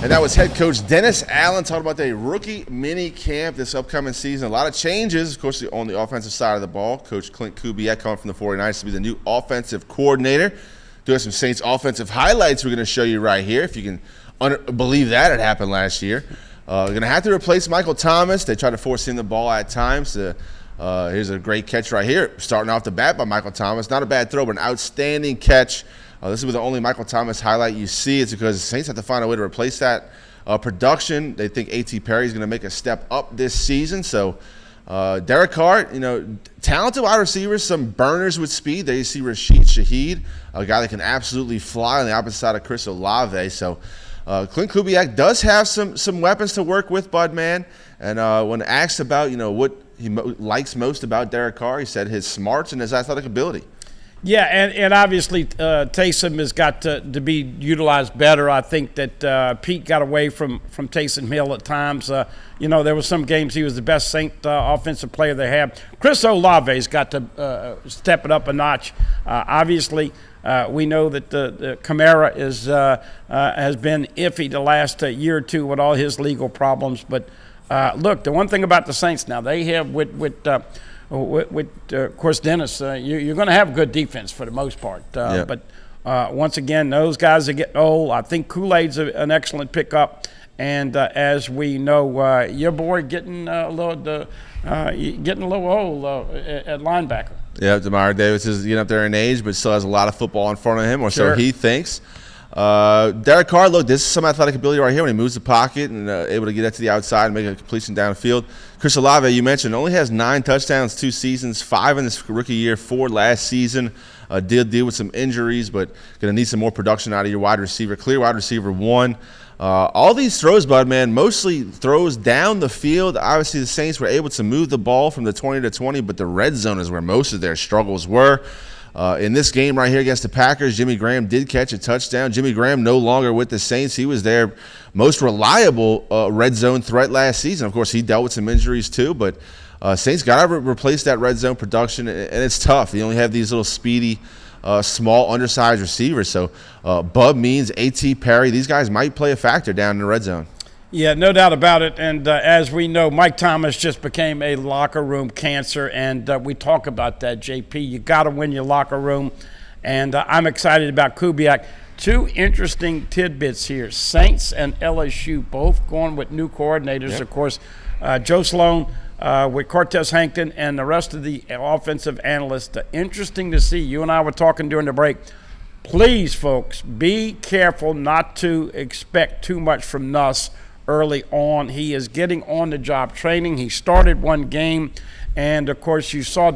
And that was head coach Dennis Allen talking about the rookie mini camp this upcoming season. A lot of changes, of course, on the offensive side of the ball. Coach Clint Kubiak coming from the 49ers to be the new offensive coordinator. Do have some Saints offensive highlights we're going to show you right here. If you can believe that, it happened last year. They're going to have to replace Michael Thomas. They try to force in the ball at times. Here's a great catch right here, starting off the bat by Michael Thomas. Not a bad throw, but an outstanding catch. This is the only Michael Thomas highlight you see. It's because the Saints have to find a way to replace that production. They think A.T. Perry is going to make a step up this season. So Derek Carr, talented wide receivers, some burners with speed. There you see Rashid Shaheed, a guy that can absolutely fly on the opposite side of Chris Olave. So Clint Kubiak does have some weapons to work with, Bud, man. And when asked about, what he likes most about Derek Carr, he said his smarts and his athletic ability. Yeah, and obviously Taysom has got to be utilized better. I think that Pete got away from Taysom Hill at times. There were some games he was the best Saint offensive player they have. Chris Olave's got to step it up a notch. Obviously, we know that the Kamara has been iffy the last year or two with all his legal problems. But look, the one thing about the Saints now, they have with of course, Dennis, you're going to have good defense for the most part. But once again, those guys are getting old. I think Kool-Aid's an excellent pickup. And as we know, your boy getting a little old at linebacker. Yeah, Demario Davis is getting up there in age, but still has a lot of football in front of him, or so he thinks. Derek Carr, look, this is some athletic ability right here when he moves the pocket and able to get it to the outside and make a completion downfield. Chris Olave, you mentioned, only has 9 touchdowns 2 seasons, 5 in his rookie year, 4 last season. Did deal with some injuries, but going to need some more production out of your wide receiver. Clear wide receiver 1. All these throws, Bud, man, mostly throws down the field. Obviously, the Saints were able to move the ball from the 20 to 20, but the red zone is where most of their struggles were. In this game right here against the Packers, Jimmy Graham did catch a touchdown. Jimmy Graham no longer with the Saints. He was their most reliable red zone threat last season. Of course, he dealt with some injuries too, but Saints got to replace that red zone production, and it's tough. You only have these little speedy, small, undersized receivers. So Bub Means, A.T. Perry, these guys might play a factor down in the red zone. Yeah, no doubt about it. And as we know, Mike Thomas just became a locker room cancer, and we talk about that, JP. You got to win your locker room, and I'm excited about Kubiak. 2 interesting tidbits here. Saints and LSU both going with new coordinators. Yep. Of course, Joe Sloan with Cortez Hankton and the rest of the offensive analysts. Interesting to see. You and I were talking during the break. Please, folks, be careful not to expect too much from Nuss early on. He is getting on-the-job training. He started 1 game, and, of course, you saw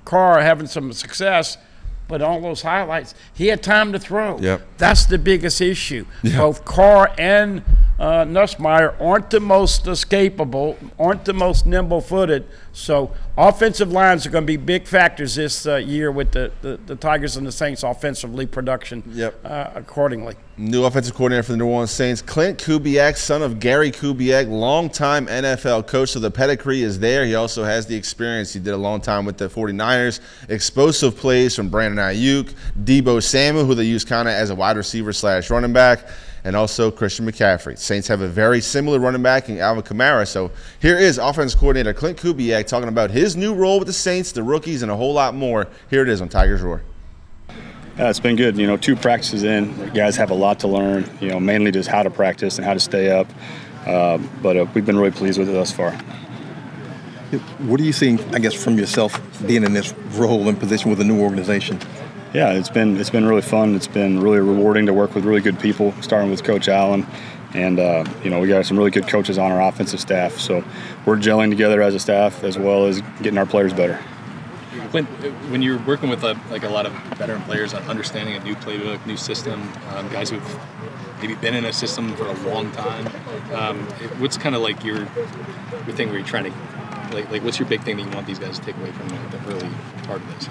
Carr having some success, but all those highlights, he had time to throw. Yep. That's the biggest issue. Yep. Both Carr and Nussmeier aren't the most escapable, aren't the most nimble-footed. So offensive lines are going to be big factors this year with the Tigers and the Saints offensively production. Yep. Accordingly. New offensive coordinator for the New Orleans Saints, Clint Kubiak, son of Gary Kubiak, longtime NFL coach, so the pedigree is there. He also has the experience. He did a long time with the 49ers. Explosive plays from Brandon Ayuk, Deebo Samuel, who they use kind of as a wide receiver / running back, and also Christian McCaffrey. Saints have a very similar running back in Alvin Kamara. So here is offensive coordinator Clint Kubiak talking about his new role with the Saints, the rookies, and a whole lot more. Here it is on Tigers Roar. It's been good. 2 practices in. The guys have a lot to learn, mainly just how to practice and how to stay up. But we've been really pleased with it thus far. What are you seeing, I guess, from yourself being in this role and position with a new organization? Yeah, it's been really fun. It's been really rewarding to work with really good people, starting with Coach Allen. And, we got some really good coaches on our offensive staff. So we're gelling together as a staff as well as getting our players better. Clint, when you're working with a lot of veteran players on understanding a new playbook, new system, guys who've maybe been in a system for a long time, what's kind of like your thing where you're trying to, what's your big thing that you want these guys to take away from the early part of this?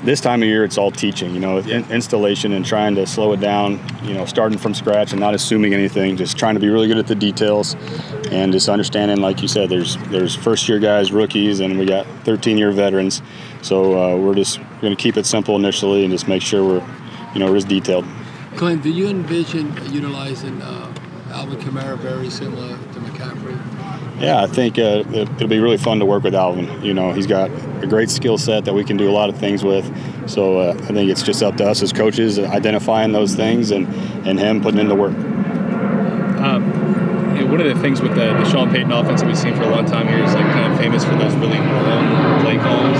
This time of year, it's all teaching, installation and trying to slow it down, starting from scratch and not assuming anything, just trying to be really good at the details and just understanding, like you said, there's first-year guys, rookies, and we got 13-year veterans. So we're just going to keep it simple initially and just make sure we're just detailed. Clint, do you envision utilizing Alvin Kamara very similar to McCaffrey? Yeah, I think it'll be really fun to work with Alvin. He's got a great skill set that we can do a lot of things with. So I think it's just up to us as coaches identifying those things and him putting in the work. One of the things with the Sean Payton offense that we've seen for a long time here is kind of famous for those really long play calls.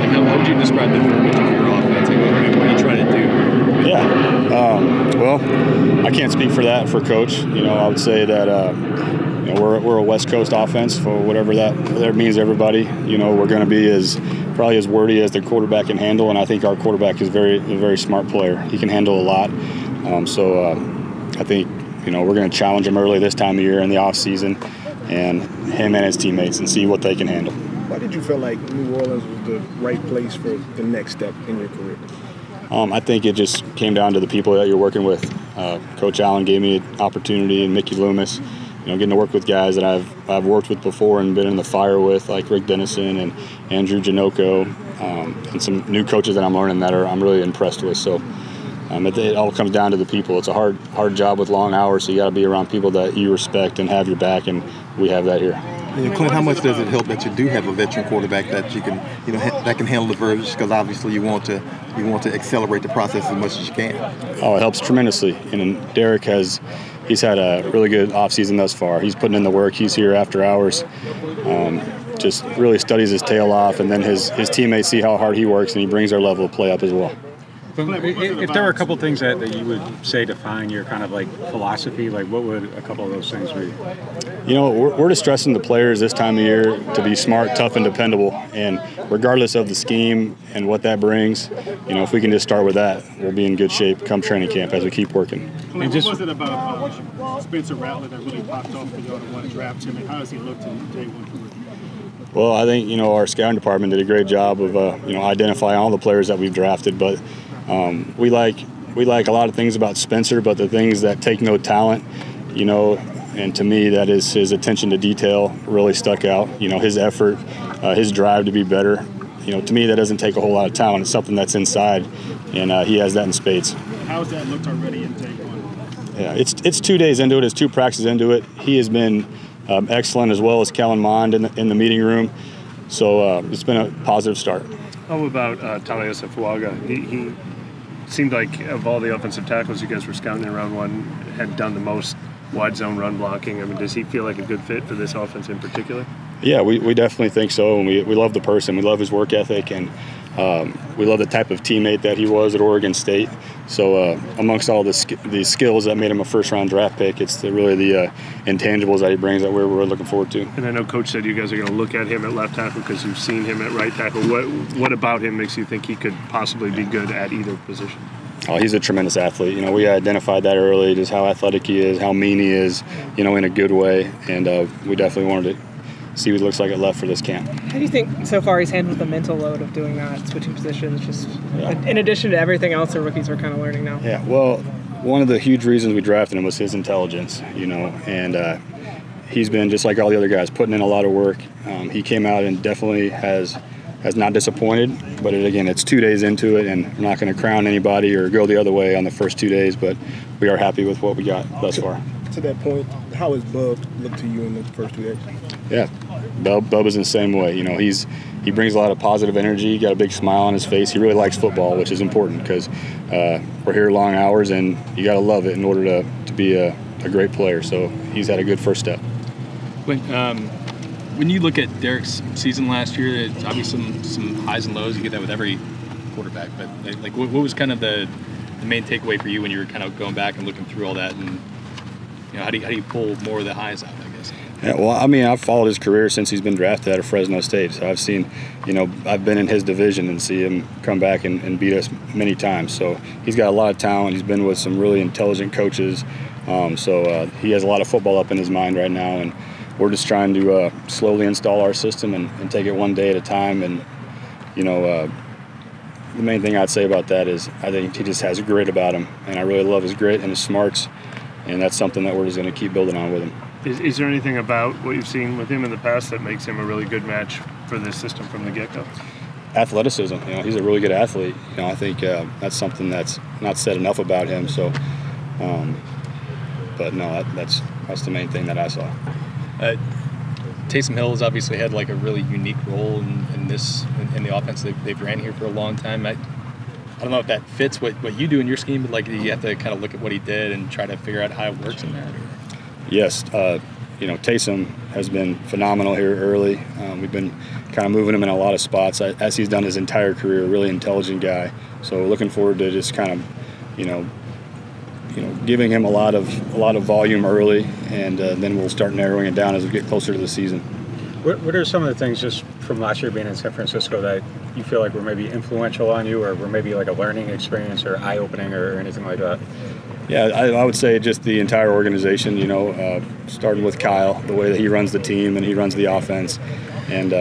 How would you describe the verbiage of your offense? What are you trying to do? Yeah. Well, I can't speak for that for Coach. I would say that we're a West Coast offense for whatever that means to everybody. We're going to be probably as wordy as the quarterback can handle, and I think our quarterback is a very smart player. He can handle a lot. I think we're going to challenge him early this time of year in the offseason, and him and his teammates, and see what they can handle. Why did you feel like New Orleans was the right place for the next step in your career? I think it just came down to the people that you're working with. Coach Allen gave me an opportunity, and Mickey Loomis, getting to work with guys that I've worked with before and been in the fire with, like Rick Dennison and Andrew Janocko, and some new coaches that I'm learning that I'm really impressed with. So it all comes down to the people. It's a hard job with long hours, so you got to be around people that you respect and have your back, and we have that here. Clint, how much does it help that you do have a veteran quarterback that you can, that can handle the verbiage? Because obviously you want to accelerate the process as much as you can. Oh, it helps tremendously. And Derek he's had a really good offseason thus far. He's putting in the work. He's here after hours. Just really studies his tail off, and then his teammates see how hard he works, and he brings their level of play up as well. If there were a couple things that you would say define your kind of like philosophy, like what would a couple of those things be? You know, we're just stressing the players this time of year to be smart, tough, and dependable. And regardless of the scheme and what that brings, you know, if we can just start with that, we'll be in good shape come training camp as we keep working. What was it about Spencer Rattler that really popped off for you all to want to draft him, and how does he look to day one for you? Well, I think, you know, our scouting department did a great job of, you know, identifying all the players that we've drafted. But we like a lot of things about Spencer, but the things that take no talent, you know, and to me that is his attention to detail really stuck out. You know, his effort, his drive to be better. You know, to me that doesn't take a whole lot of talent. It's something that's inside, and he has that in spades. How's that looked already in day one? Yeah, it's 2 days into it. It's 2 practices into it. He has been excellent, as well as Kellen Mond in the meeting room. So it's been a positive start. How about Taliosa Fuaga? He seemed like of all the offensive tackles you guys were scouting in round one, had done the most wide zone run blocking. I mean, does he feel like a good fit for this offense in particular? Yeah, we definitely think so, and we love the person. We love his work ethic, and we love the type of teammate that he was at Oregon State. So amongst all the skills that made him a first-round draft pick, it's really the intangibles that he brings that we're looking forward to. And I know Coach said you guys are going to look at him at left tackle because you've seen him at right tackle. What about him makes you think he could possibly be good at either position? Oh, he's a tremendous athlete. You know, we identified that early, just how athletic he is, how mean he is, you know, in a good way. And we definitely wanted to see what he looks like at left for this camp. How do you think so far he's handled the mental load of doing that, switching positions, just in addition to everything else the rookies are kind of learning now? Yeah, well, one of the huge reasons we drafted him was his intelligence, you know, and he's been, just like all the other guys, putting in a lot of work. He came out and definitely has not disappointed, but again, it's 2 days into it, and we're not going to crown anybody or go the other way on the first 2 days, but we are happy with what we got thus far. To that point, how has Bub looked to you in the first 2 days? Yeah, Bub is in the same way. You know, he brings a lot of positive energy. He got a big smile on his face. He really likes football, which is important because we're here long hours, and you got to love it in order to be a great player. So he's had a good first step. When you look at Derek's season last year, it's obviously some highs and lows. You get that with every quarterback. But like, what was kind of the main takeaway for you when you were kind of going back and looking through all that, and you know, how do you pull more of the highs out, I guess? Yeah, well, I mean, I've followed his career since he's been drafted out of Fresno State. So I've seen, you know, I've been in his division and see him come back and beat us many times. So he's got a lot of talent. He's been with some really intelligent coaches. So he has a lot of football up in his mind right now, and we're just trying to slowly install our system and take it one day at a time. And, you know, the main thing I'd say about that is I think he just has grit about him, and I really love his grit and his smarts, and that's something that we're just going to keep building on with him. Is there anything about what you've seen with him in the past that makes him a really good match for this system from the get-go? Athleticism. You know, he's a really good athlete. You know, I think that's something that's not said enough about him. So, but no, that's the main thing that I saw. Taysom Hill has obviously had like a really unique role in the offense. They've ran here for a long time. I don't know if that fits what you do in your scheme, but like you have to kind of look at what he did and try to figure out how it works in that. Yes, you know, Taysom has been phenomenal here early. We've been kind of moving him in a lot of spots, as he's done his entire career. Really intelligent guy. So looking forward to just kind of, you know, giving him a lot of volume early, and then we'll start narrowing it down as we get closer to the season. What are some of the things just from last year being in San Francisco that you feel like were maybe influential on you, or were maybe like a learning experience or eye-opening or anything like that? Yeah, I would say just the entire organization, you know, starting with Kyle, the way that he runs the team and he runs the offense. And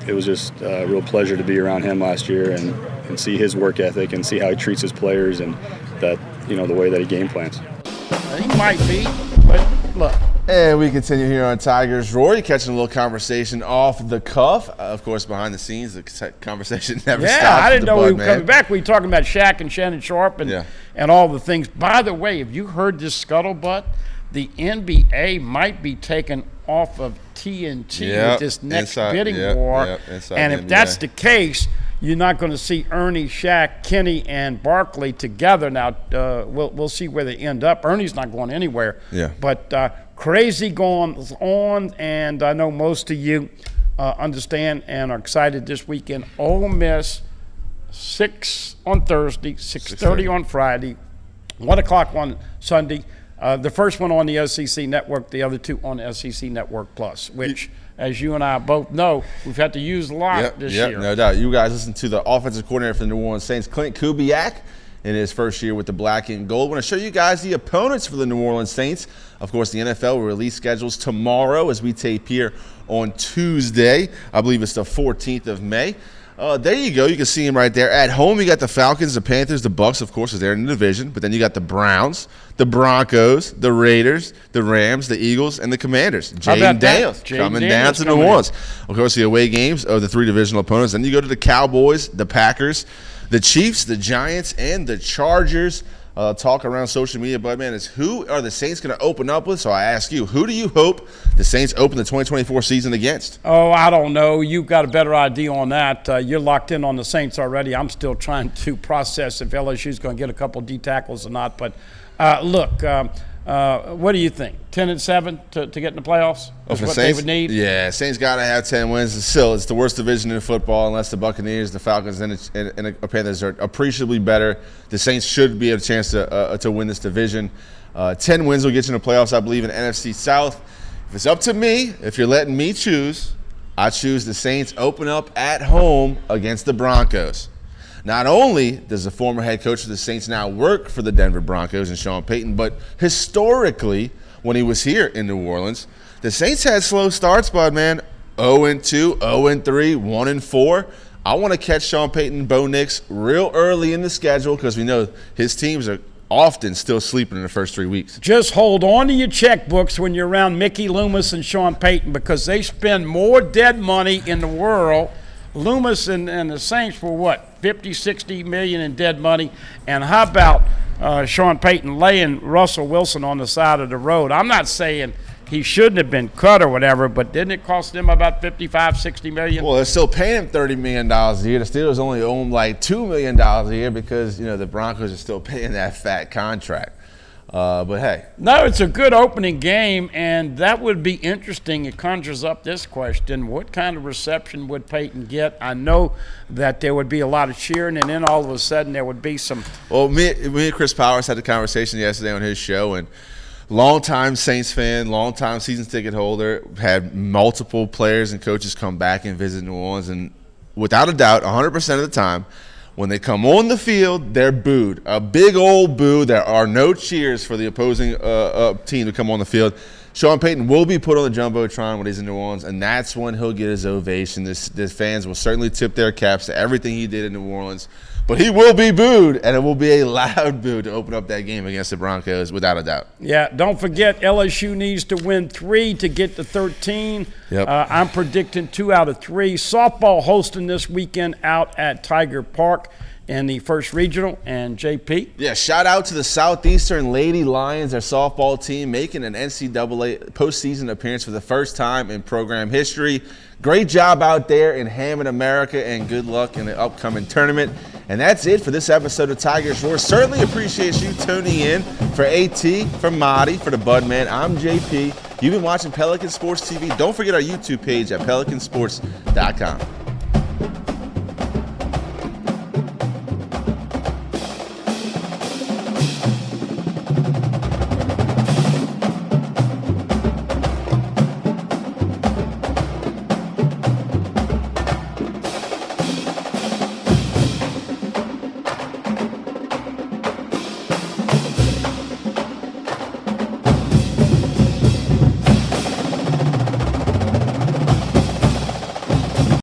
it was just a real pleasure to be around him last year and see his work ethic and see how he treats his players and that, you know, the way that he game plans. He might be, but look. And we continue here on Tigers Roar. You're catching a little conversation off the cuff. Of course, behind the scenes, the conversation never stops. Yeah, I didn't know we were coming back. We were talking about Shaq and Shannon Sharp and all the things. By the way, have you heard this scuttlebutt? The NBA might be taken off of TNT with this next bidding war. And if that's the case, you're not going to see Ernie, Shaq, Kenny, and Barkley together. Now, we'll see where they end up. Ernie's not going anywhere. Yeah. But crazy going on, and I know most of you understand and are excited this weekend. Ole Miss 6 on Thursday, 6:30 on Friday, 1 o'clock on Sunday. The first one on the SEC Network, the other two on SEC Network Plus, which, as you and I both know, we've had to use a lot this year. No doubt. You guys listen to the offensive coordinator for the New Orleans Saints, Clint Kubiak, in his first year with the black and gold. I want to show you guys the opponents for the New Orleans Saints. Of course, the NFL will release schedules tomorrow as we tape here on Tuesday. I believe it's the 14th of May. There you go. You can see him right there. At home, you got the Falcons, the Panthers, the Bucks, of course, is there in the division. But then you got the Browns, the Broncos, the Raiders, the Rams, the Eagles, and the Commanders. Jaden Daniels coming down to New Orleans. Of course, the away games of the three divisional opponents. Then you go to the Cowboys, the Packers, the Chiefs, the Giants, and the Chargers. Talk around social media, Budman, is who are the Saints going to open up with? So I ask you, who do you hope the Saints open the 2024 season against? Oh, I don't know. You've got a better idea on that. You're locked in on the Saints already. I'm still trying to process if LSU's going to get a couple D tackles or not. But look, what do you think? 10-7 to get in the playoffs? That's what they would need? Yeah, Saints got to have 10 wins. Still, it's the worst division in football unless the Buccaneers, the Falcons, and the Panthers are appreciably better. The Saints should be a chance to win this division. 10 wins will get you in the playoffs, I believe, in NFC South. If it's up to me, if you're letting me choose, I choose the Saints open up at home against the Broncos. Not only does the former head coach of the Saints now work for the Denver Broncos and Sean Payton, but historically, when he was here in New Orleans, the Saints had slow starts, bud, man. 0-2, 0-3, 1-4. I want to catch Sean Payton and Bo Nix real early in the schedule because we know his teams are often still sleeping in the first 3 weeks. Just hold on to your checkbooks when you're around Mickey Loomis and Sean Payton because they spend more dead money in the world. Loomis and the Saints were what, 50, 60 million in dead money. And how about Sean Payton laying Russell Wilson on the side of the road? I'm not saying he shouldn't have been cut or whatever, but didn't it cost them about 55, 60 million? Well, they're still paying him $30 million a year. The Steelers only owe him like $2 million a year because, you know, the Broncos are still paying that fat contract. But hey. No, it's a good opening game, and that would be interesting. It conjures up this question. What kind of reception would Peyton get? I know that there would be a lot of cheering, and then all of a sudden there would be some. Well, me and Chris Powers had a conversation yesterday on his show, and longtime Saints fan, longtime season ticket holder, had multiple players and coaches come back and visit New Orleans, and without a doubt, 100% of the time, when they come on the field, they're booed. A big old boo. There are no cheers for the opposing team to come on the field. Sean Payton will be put on the Jumbotron when he's in New Orleans, and that's when he'll get his ovation. The fans will certainly tip their caps to everything he did in New Orleans. But he will be booed, and it will be a loud boo to open up that game against the Broncos, without a doubt. Yeah, don't forget LSU needs to win 3 to get to 13. Yep. I'm predicting 2 out of 3. Softball hosting this weekend out at Tiger Park in the first regional. And JP? Yeah, shout out to the Southeastern Lady Lions, their softball team, making an NCAA postseason appearance for the first time in program history. Great job out there in Hammond, America, and good luck in the upcoming tournament. And that's it for this episode of Tigers Roar. Certainly appreciate you tuning in. For AT, for Marty, for the Budman, I'm JP. You've been watching Pelican Sports TV. Don't forget our YouTube page at pelicansports.com.